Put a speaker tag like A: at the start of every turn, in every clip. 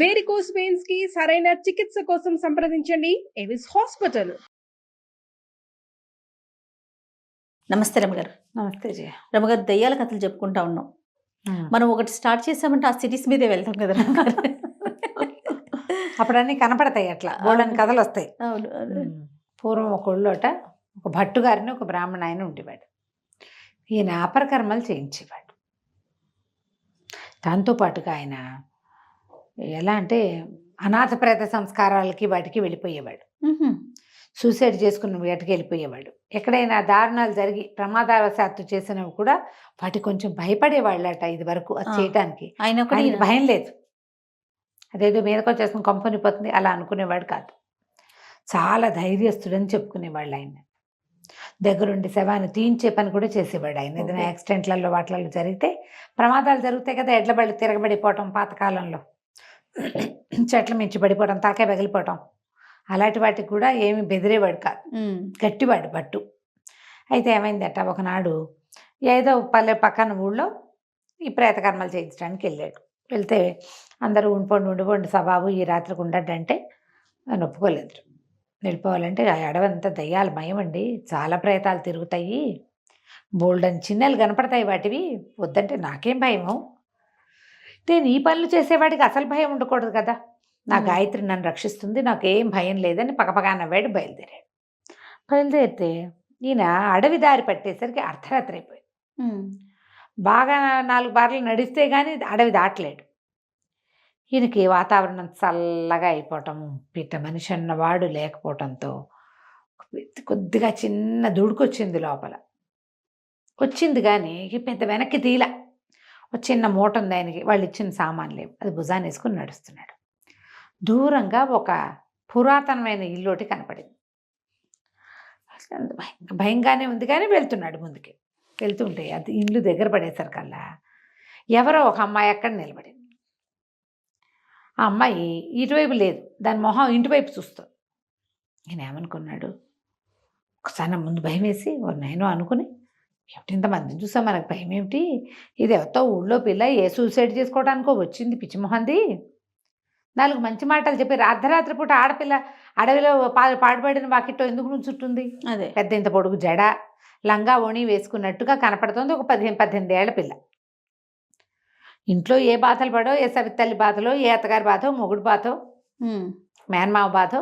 A: Varicose veins కి సరైన చికిత్స కోసం సంప్రదించండి ఎవిస్ హాస్పిటల్.
B: నమస్తే రమగారు.
C: నమస్తే జయ.
B: రమగారు, దయ్యాల కథలు చెప్పుకుంటా ఉన్నాం. మనం ఒకటి స్టార్ట్ చేసామంటే ఆ సిటీస్ మీదే వెళ్తాం కదా రమగారు.
C: అప్పుడు అన్నీ కనపడతాయి, అట్లా బోల్డని కథలు వస్తాయి.
B: అవును.
C: పూర్వం ఒక ఊళ్ళోట ఒక భట్టు గారిని ఒక బ్రాహ్మణ ఆయన ఉండేవాడు. ఈయన అపరకర్మలు చేయించేవాడు. దాంతోపాటుగా ఆయన ఎలా అంటే అనాథ ప్రేత సంస్కారాలకి వాటికి వెళ్ళిపోయేవాడు. సూసైడ్ చేసుకున్న వేటకి వెళ్ళిపోయేవాడు. ఎక్కడైనా దారుణాలు జరిగి ప్రమాదవశాత్తు చేసినవి కూడా వాటి కొంచెం భయపడేవాళ్ళట ఇది వరకు అది చేయటానికి. ఆయనకి భయం లేదు. అదేదో మీదకొచ్చేసిన కంపెనీ పోతుంది అలా అనుకునేవాడు కాదు. చాలా ధైర్యస్తుడని చెప్పుకునేవాళ్ళు ఆయన. దగ్గరుండి శవాన్ని తీయించే పని కూడా చేసేవాడు ఆయన. ఏదైనా యాక్సిడెంట్లలో వాటిలలో జరిగితే ప్రమాదాలు జరుగుతాయి కదా, ఎడ్ల బళ్ళు తిరగబడిపోవటం, పాతకాలంలో చెట్ల మించి పడిపోవటం, తలకాయ పగిలిపోవటం, అలాంటి వాటికి కూడా ఏమి బెదిరేవాడు కాదు, గట్టివాడు భట్టు. అయితే ఏమైందట, ఒకనాడు ఏదో పల్లె పక్కన ఊళ్ళో ఈ ప్రేతకర్మలు చేయించడానికి వెళ్ళాడు. వెళ్తే అందరూ ఉండిపోండి సబాబు ఈ రాత్రికి ఉండడంటే ఆయన ఒప్పుకోలేదు. వెళ్ళిపోవాలంటే ఆ అడవంతా దయ్యాల భయం అండి, చాలా ప్రేతాలు తిరుగుతాయి, బోల్డని చిన్నలు కనపడతాయి వాటివి, వద్దంటే నాకేం భయము, నేను ఈ పనులు చేసేవాడికి అసలు భయం ఉండకూడదు కదా, నా గాయత్రి నన్ను రక్షిస్తుంది, నాకేం భయం లేదని పక్కపక్క నవ్వాడు. బయలుదేరితే ఈయన అడవి దారి పట్టేసరికి అర్ధరాత్రి అయిపోయింది. బాగా 4 బార్లు నడిస్తే కానీ అడవి దాటలేడు. ఈయనకి వాతావరణం చల్లగా అయిపోవటము, పిట్ట మనిషి అన్నవాడు లేకపోవటంతో కొద్దిగా చిన్న దుడుకొచ్చింది లోపల. వచ్చింది కానీ పెద్ద వెనక్కి తీల. ఒక చిన్న మూట ఉంది ఆయనకి, వాళ్ళు ఇచ్చిన సామాన్లు లేవు, అది భుజాన్ని వేసుకుని నడుస్తున్నాడు. దూరంగా ఒక పురాతనమైన ఇల్లుటి కనపడింది. భయంగానే ఉంది కానీ వెళ్తున్నాడు ముందుకి. వెళ్తుంటే అది ఇల్లు దగ్గర పడేసరికల్లా ఎవరో ఒక అమ్మాయి అక్కడ నిలబడింది. ఆ అమ్మాయి ఇటువైపు లేదు, దాని మొహం ఇంటివైపు చూస్తుంది. నేను ఏమనుకున్నాడు, ఒకసారి ముందు భయం వేసి నేను అనుకుని, ఏమిటి ఇంతమందిని చూసా మనకు భయం ఏమిటి, ఇది ఎవరితో ఊళ్ళో పిల్ల ఏ సూసైడ్ చేసుకోవడానికో వచ్చింది పిచ్చిమొహంది, 4 మంచి మాటలు చెప్పి అర్ధరాత్రి పూట ఆడపిల్ల అడవిలో పాడుపడిన వాకిట్లో ఎందుకు నుంచుంటుంది,
B: అదే
C: పెద్ద ఇంత పొడుగు జడ లంగా ఓణి వేసుకున్నట్టుగా కనపడుతుంది, ఒక 18 ఏళ్ల పిల్ల. ఇంట్లో ఏ బాధలు పడో, ఏ సవితల్లి బాధలో, ఏ అత్తగారి బాధో, మొగుడు బాధో, మేనమావ బాధో,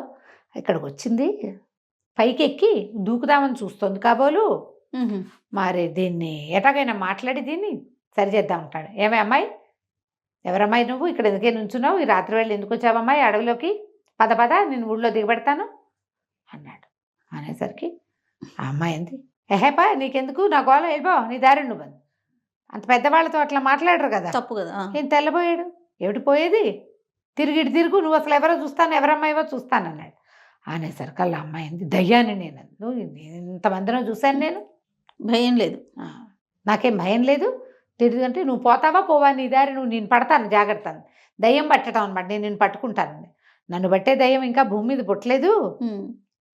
C: ఇక్కడికి వచ్చింది పైకి ఎక్కి దూకుదామని చూస్తుంది కాబోలు. మరి దీన్ని ఎటాగైనా మాట్లాడి దీన్ని సరిచేద్దాం అంటాడు. ఏమే అమ్మాయి, ఎవరమ్మాయి నువ్వు, ఇక్కడ ఎందుకే నుంచున్నావు, ఈ రాత్రి వేళ ఎందుకు వచ్చావమ్మాయి అడవిలోకి, పద నేను ఊళ్ళో దిగబెడతాను అన్నాడు. అనేసరికి ఆ అమ్మాయి అంది, ఎహేపా నీకెందుకు, నా గోళ వెళ్ళిపో, నీ దారి నువ్వు. అంత పెద్దవాళ్ళతో అట్లా మాట్లాడరు కదా,
B: తప్పు కదా.
C: ఏం తెల్లబోయాడు, ఏమిటి పోయేది, తిరుగు నువ్వు అసలు ఎవరో చూస్తాను, ఎవరమ్మాయివో చూస్తాను అన్నాడు. అనేసరికి అలా అమ్మాయి అంది, దయ్యాన్ని నేను, నువ్వు ఇంతమందినో చూశాను, నేను
B: భయం లేదు,
C: నాకేం భయం లేదు, తిరిగి అంటే నువ్వు పోతావా పోవా, నీ దారి నువ్వు, నేను పడతాను జాగ్రత్త, దయ్యం పట్టడం అనమాట, నేను పట్టుకుంటాను, నన్ను బట్టే దయ్యం ఇంకా భూమి మీద పుట్టలేదు,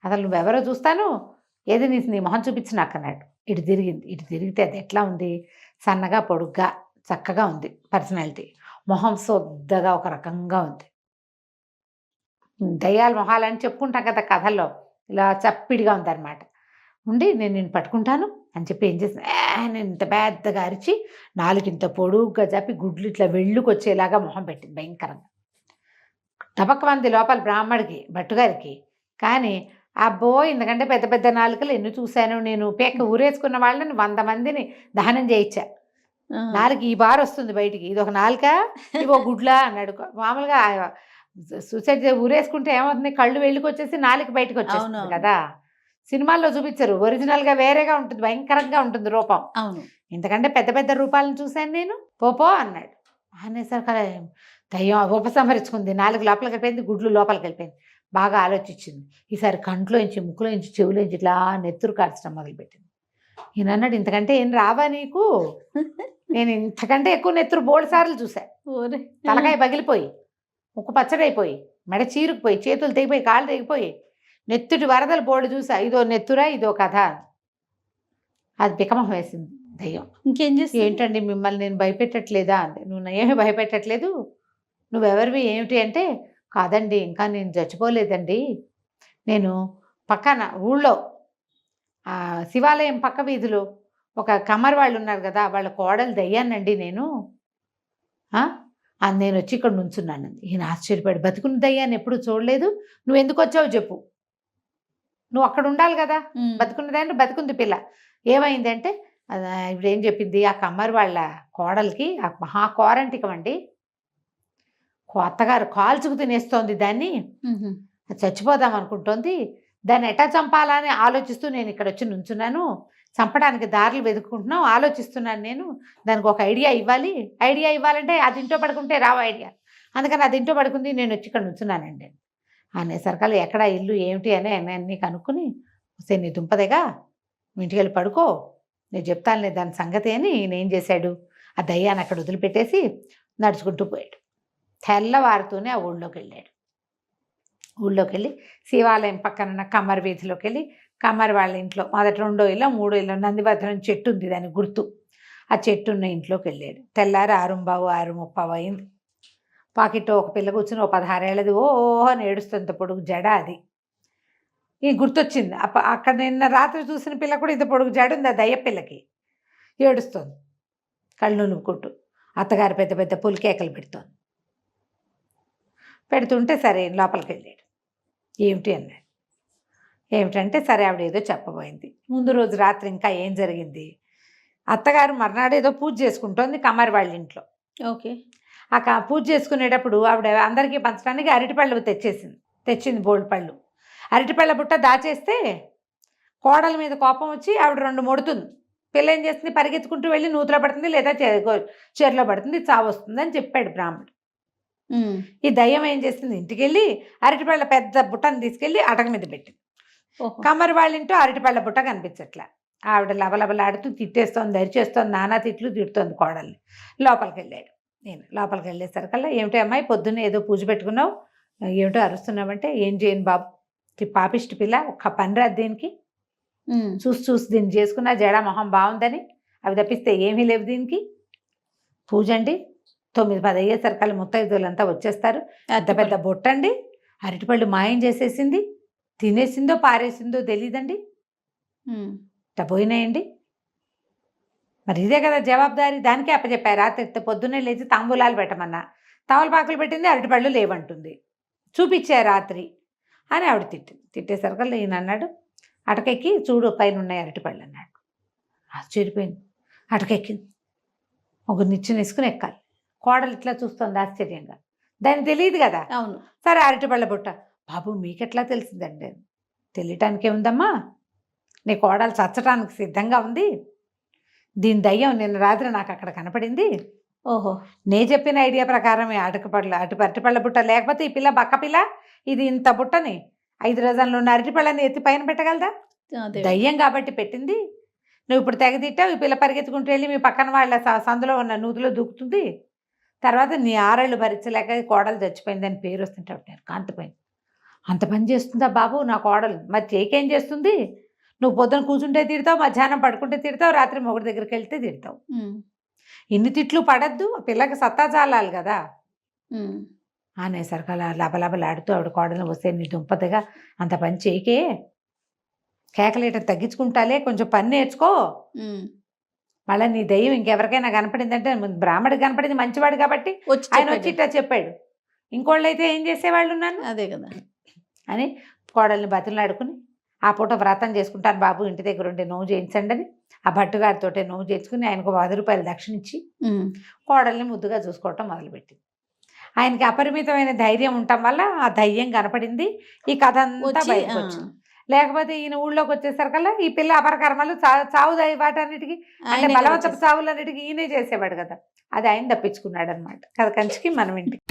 C: అసలు నువ్వెవరో చూస్తాను, ఏది నీ మొహం చూపించి నాకు అన్నాడు. ఇటు తిరిగితే అది ఎట్లా ఉంది, సన్నగా పొడుగ్గా చక్కగా ఉంది పర్సనాలిటీ, మొహం సొద్దగా ఒక రకంగా ఉంది. దయ్యాల మొహాలని చెప్పుకుంటాం కదా కథల్లో, ఇలా చప్పిడిగా ఉందన్నమాట. ఉండి నేను పట్టుకుంటాను అని చెప్పి ఏం చేసిన, నేను ఇంత పెద్దగా అరిచి 4 ఇంత పొడుగ్గా చెప్పి గుడ్లు ఇట్లా వెళ్ళుకొచ్చేలాగా మొహం పెట్టింది భయంకరంగా. టపక్కమంది లోపల బ్రాహ్మడికి భట్టుగారికి. కానీ అబ్బో ఇంతకంటే పెద్ద పెద్ద నాలుకలు ఎన్ని చూశాను నేను, పేక ఊరేసుకున్న వాళ్ళని 100 మందిని దహనం చేయించా, నాలుక ఈ బార్ వస్తుంది బయటికి, ఇది ఒక నాలుక ఇవో గుడ్లా అన్నాడు. మామూలుగా సూసైడ్ ఊరేసుకుంటే ఏమవుతుంది, కళ్ళు వెళ్ళుకొచ్చేసి నాలుక బయటకు వచ్చేస్తుంది కదా, సినిమాల్లో చూపించరు, ఒరిజినల్గా వేరేగా ఉంటుంది, భయంకరంగా ఉంటుంది రూపం.
B: అవును,
C: ఇంతకంటే పెద్ద పెద్ద రూపాలను చూశాను నేను, పోపో అన్నాడు. అనేసరికి దయ్యం ఉపసంహరించుకుంది, 4 లోపలికి వెళ్ళిపోయింది, గుడ్లు లోపలికి వెళ్ళిపోయింది. బాగా ఆలోచించింది. ఈసారి కంట్లోంచి ముక్కులోంచి చెవులోంచి ఇట్లా నెత్తురు కార్చడం మొదలుపెట్టింది. ఈయన అన్నాడు, ఇంతకంటే ఏం రావా నీకు, నేను ఇంతకంటే ఎక్కువ నెత్తురు 3 సార్లు చూసా, తలకాయ పగిలిపోయి, ముక్కు పచ్చడైపోయి, మెడ చీరుకుపోయి, చేతులు తెగిపోయి, కాళ్ళు తెగిపోయి, నెత్తుటి వరదలు బోర్డు చూసా, ఇదో నెత్తురా ఇదో కథ. అది బికమం వేసింది దయ్యం.
B: ఇంకేం చేసి,
C: ఏంటండి మిమ్మల్ని నేను భయపెట్టట్లేదా అంటే, నువ్వు ఏమీ భయపెట్టట్లేదు, నువ్వెవరివి ఏమిటి అంటే, కాదండి ఇంకా నేను చచ్చిపోలేదండి, నేను పక్కన ఊళ్ళో శివాలయం పక్క వీధిలో ఒక కమ్మరి వాళ్ళు ఉన్నారు కదా, వాళ్ళ కోడలు దయ్యానండి నేను, నేను వచ్చి ఇక్కడ నుంచున్నాను. ఈయన ఆశ్చర్యపడి, బతుకున్న దయ్యాన్ని ఎప్పుడు చూడలేదు, నువ్వు ఎందుకు వచ్చావు చెప్పు, నువ్వు అక్కడ ఉండాలి కదా, బతుకున్నదాన్ని బతుకుంది పిల్ల, ఏమైంది అంటే ఇప్పుడు ఏం చెప్పింది, ఆ కమ్మరి వాళ్ళ కోడలికి మహా కోరంటికం అండి, అత్తగారు కాల్చుకు తినేస్తోంది దాన్ని, చచ్చిపోదాం అనుకుంటోంది, దాన్ని ఎట్టా చంపాలని ఆలోచిస్తూ నేను ఇక్కడ వచ్చి నుంచున్నాను, చంపడానికి దారులు వెతుక్కుంటున్నాం, ఆలోచిస్తున్నాను నేను, దానికి ఒక ఐడియా ఇవ్వాలంటే అది ఇంట్లో పడుకుంటే రావు ఐడియా, అందుకని అది ఇంట్లో పడుకుంది, నేను వచ్చి ఇక్కడ నుంచున్నానండి అనేసరికల్లా ఎక్కడ ఇల్లు ఏమిటి అని అన్నీ కనుక్కుని, వస్తే నీ దుంపదేగా మీ ఇంటికి వెళ్ళి పడుకో, నేను చెప్తానులే దాని సంగతి అని నేనేం చేశాడు, ఆ దయ్యాన్ని అక్కడ వదిలిపెట్టేసి నడుచుకుంటూ పోయాడు. తెల్లవారుతూనే ఆ ఊళ్ళోకి వెళ్ళాడు. ఊళ్ళోకి వెళ్ళి శివాలయం పక్కన ఉన్న కమ్మరి వీధిలోకి వెళ్ళి, కమ్మరి వాళ్ళ ఇంట్లో మొదటి 2ో ఇల్లు 3ో ఇల్లు నందిభద్రం చెట్టు ఉంది దానికి గుర్తు, ఆ చెట్టు ఉన్న ఇంట్లోకి వెళ్ళాడు. తెల్లారి 6:30 అయింది. పాకెట్ ఒక పిల్ల కూర్చుని, ఓ 16 ఏళ్ళది, ఓహో అని ఏడుస్తుంది, పొడుగు జడ, అది ఈ గుర్తొచ్చింది. అక్కడ నిన్న రాత్రి చూసిన పిల్ల కూడా ఇంత పొడుగు జడ ఉంది, ఆ దయ్య పిల్లకి, ఏడుస్తుంది కళ్ళు నులుపుకుంటూ, అత్తగారు పెద్ద పెద్ద పులికేకలు పెడుతుంటే సరే లోపలికి వెళ్ళాడు. ఏమిటి అన్నాడు. ఏమిటంటే సరే ఆవిడ ఏదో చెప్పబోయింది. ముందు రోజు రాత్రి ఇంకా ఏం జరిగింది, అత్తగారు మర్నాడు ఏదో పూజ చేసుకుంటోంది కమ్మరి వాళ్ళ ఇంట్లో.
B: ఓకే.
C: ఆ పూజ చేసుకునేటప్పుడు ఆవిడ అందరికీ పంచడానికి అరటిపళ్ళు తెచ్చింది బోల్డ్ పళ్ళు. అరటిపళ్ళ బుట్ట దాచేస్తే కోడల మీద కోపం వచ్చి ఆవిడ 2 మొడుతుంది. పిల్ల ఏం చేస్తుంది, పరిగెత్తుకుంటూ వెళ్ళి నూతులో పడుతుంది, లేదా చెరులో పడుతుంది, చావు వస్తుంది అని చెప్పాడు బ్రాహ్మణుడు. ఈ దయ్యం ఏం చేస్తుంది, ఇంటికి వెళ్ళి అరటిపళ్ళ పెద్ద బుట్టను తీసుకెళ్ళి అటక మీద పెట్టింది. కమ్మరి వాళ్ళ ఇంట్లో అరటిపళ్ళ బుట్ట కనిపించట్లా. ఆవిడ లబలబలాడుతూ తిట్టేస్తోంది, దరిచేస్తోంది, నానా తిట్లు తిడుతోంది కోడల్ని. లోపలికి వెళ్ళాడు. నేను లోపలికి వెళ్ళేసరికల్లా, ఏమిటో అమ్మాయి పొద్దున్నే ఏదో పూజ పెట్టుకున్నావు, ఏమిటో అరుస్తున్నావంటే, ఏం చేయను బాబు, పాపిష్టి పిల్ల, ఒక్క పని రాదు దీనికి, చూసి దీన్ని చేసుకున్నా జడ మొహం బాగుందని, అవి తప్పిస్తే ఏమీ లేవు దీనికి, పూజ అండి 9-10 అయ్యేసరికల్లా ముత్తైదులంతా వచ్చేస్తారు, పెద్ద పెద్ద బొట్టండి, అరటిపళ్ళు మాయం చేసేసింది, తినేసిందో పారేసిందో తెలియదండి, పోయినాయండి. మరి ఇదే కదా జవాబుదారీ, దానికే అప్పచెప్పారు. రాత్రి పొద్దున్నే లేచి తాంబూలాలు పెట్టమన్నా, తమలపాకులు పెట్టింది, అరటిపళ్ళు లేవంటుంది, చూపించారు రాత్రి అని ఆవిడ తిట్టేసరికల్లా ఈయన అన్నాడు, అటకెక్కి చూడు పైన ఉన్నాయి అరటిపళ్ళు అన్నాడు. ఆశ్చర్యపోయింది. అటకెక్కింది, ఒక నిచ్చెన వేసుకుని ఎక్కాలి. కోడలు ఇట్లా చూస్తుంది ఆశ్చర్యంగా, దానికి తెలియదు కదా.
B: అవును.
C: సరే అరటిపళ్ళ బుట్ట, బాబు మీకెట్లా తెలిసిందండి, తెలియటానికే ఉందమ్మా, నీ కోడలు చచ్చటానికి సిద్ధంగా ఉంది, దీని దయ్యం నిన్న రాత్రి నాకు అక్కడ కనపడింది,
B: ఓహో,
C: నే చెప్పిన ఐడియా ప్రకారమే అరటిపళ్ళ బుట్ట, లేకపోతే ఈ పిల్ల బక్క పిల్ల ఇది ఇంత బుట్టని 5 డజన్లు ఉన్న అరటిపళ్ళని ఎత్తి పైన పెట్టగలదా, దయ్యం కాబట్టి పెట్టింది, నువ్వు ఇప్పుడు తెగ తిట్టావు, ఈ పిల్ల పరిగెత్తుకుంటూ వెళ్ళి మీ పక్కన వాళ్ళ సందులో ఉన్న నూతిలో దూకుతుంది, తర్వాత నీ 6 ఏళ్ళు భరించలేక కోడలు చచ్చిపోయిందని పేరు వస్తుంటే ఉంటారు కాంతిపోయింది. అంత పని చేస్తుందా బాబు నా కోడలు, మరి చేకేం చేస్తుంది, నువ్వు పొద్దున కూర్చుంటే తిడతావు, మధ్యాహ్నం పడుకుంటే తిడతావు, రాత్రి మొగుడి దగ్గరికి వెళ్తే తిడతావు, ఇన్ని తిట్లు పడద్దు, పిల్లకి సత్తా చాలాలి కదా అనేసరికి అలా లబలబలాడుతూ ఆవిడ కోడలు వస్తే, నీ దుంపతగా అంత పని చేయకే, కేకలేయటం తగ్గించుకుంటాలే, కొంచెం పని నేర్చుకో, మళ్ళీ నీ దయ్యం ఇంకెవరికైనా కనపడిందంటే, బ్రాహ్మడికి కనపడింది మంచివాడు కాబట్టి ఆయన వచ్చి ఇట్లా చెప్పాడు, ఇంకోళ్ళు అయితే ఏం చేసేవాళ్ళు ఉన్నాను,
B: అదే కదా
C: అని కోడల్ని బతులాడుకుని, ఆ పూట వ్రతం చేసుకుంటాను బాబు, ఇంటి దగ్గర ఉంటే నోవు చేయించండి అని ఆ భట్టుగారితో నోవు చేయించుకుని ఆయనకు 10 రూపాయలు దక్షిణ ఇచ్చి కోడల్ని ముద్దుగా చూసుకోవటం మొదలుపెట్టింది. ఆయనకి అపరిమితమైన ధైర్యం ఉండటం వల్ల ఆ ధైర్యం కనపడింది, ఈ కథ అంతా బయటకు వచ్చింది. లేకపోతే ఈయన ఊళ్ళోకి వచ్చేసరికల్లా ఈ పిల్ల అపరకర్మలు చావు వాటన్నిటికీ, అంటే బలవంతపు చావులన్నిటికీ ఈయనే చేసేవాడు కదా, అది ఆయన తప్పించుకున్నాడు అనమాట. కథ కంచికి మనం ఇంటికి.